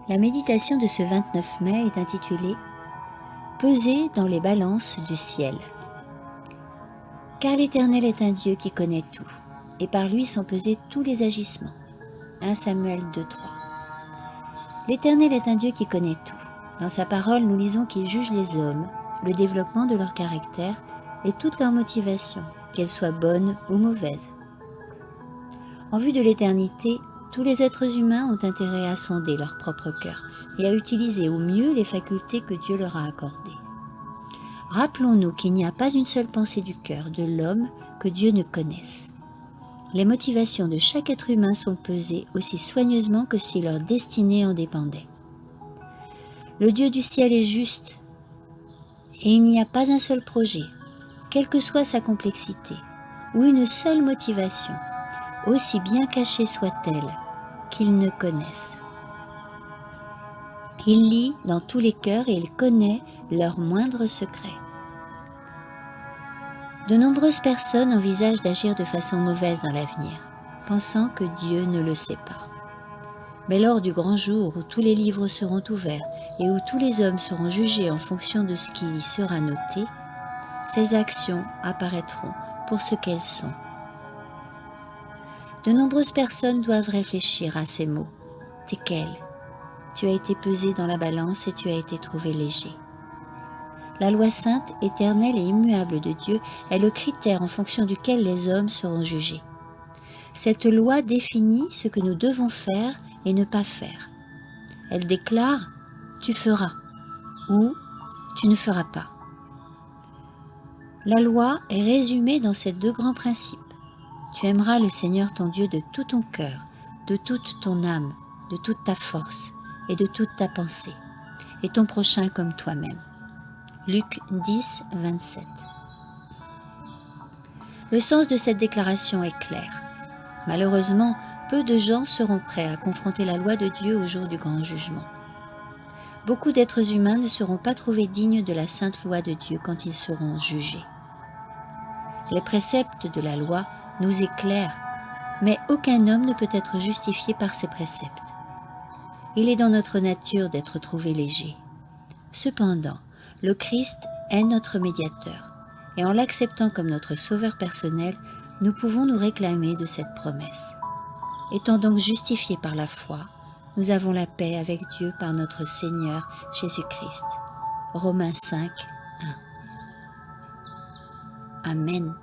La méditation de ce 29 mai est intitulée « Peser dans les balances du ciel ». Car l'Éternel est un Dieu qui connaît tout, et par lui sont pesés tous les agissements. 1 Samuel 2,3. L'Éternel est un Dieu qui connaît tout. Dans sa parole, nous lisons qu'il juge les hommes, le développement de leur caractère et toutes leurs motivations, qu'elles soient bonnes ou mauvaises. En vue de l'éternité, tous les êtres humains ont intérêt à sonder leur propre cœur et à utiliser au mieux les facultés que Dieu leur a accordées. Rappelons-nous qu'il n'y a pas une seule pensée du cœur de l'homme que Dieu ne connaisse. Les motivations de chaque être humain sont pesées aussi soigneusement que si leur destinée en dépendait. Le Dieu du ciel est juste, et il n'y a pas un seul projet, quelle que soit sa complexité, ou une seule motivation, aussi bien cachée soit-elle, qu'il ne connaisse. Il lit dans tous les cœurs et il connaît leurs moindres secrets. De nombreuses personnes envisagent d'agir de façon mauvaise dans l'avenir, pensant que Dieu ne le sait pas. Mais lors du grand jour où tous les livres seront ouverts et où tous les hommes seront jugés en fonction de ce qui y sera noté, ces actions apparaîtront pour ce qu'elles sont. De nombreuses personnes doivent réfléchir à ces mots. Tekel, tu as été pesé dans la balance et tu as été trouvé léger. La loi sainte, éternelle et immuable de Dieu est le critère en fonction duquel les hommes seront jugés. Cette loi définit ce que nous devons faire et ne pas faire. Elle déclare « tu feras » ou « tu ne feras pas ». La loi est résumée dans ces deux grands principes. Tu aimeras le Seigneur ton Dieu de tout ton cœur, de toute ton âme, de toute ta force et de toute ta pensée, et ton prochain comme toi-même. Luc 10, 27. Le sens de cette déclaration est clair. Malheureusement, peu de gens seront prêts à confronter la loi de Dieu au jour du grand jugement. Beaucoup d'êtres humains ne seront pas trouvés dignes de la sainte loi de Dieu quand ils seront jugés. Les préceptes de la loi nous éclairent, mais aucun homme ne peut être justifié par ces préceptes. Il est dans notre nature d'être trouvé léger. Cependant, le Christ est notre médiateur, et en l'acceptant comme notre sauveur personnel, nous pouvons nous réclamer de cette promesse. Étant donc justifiés par la foi, nous avons la paix avec Dieu par notre Seigneur Jésus-Christ. Romains 5, 1. Amen.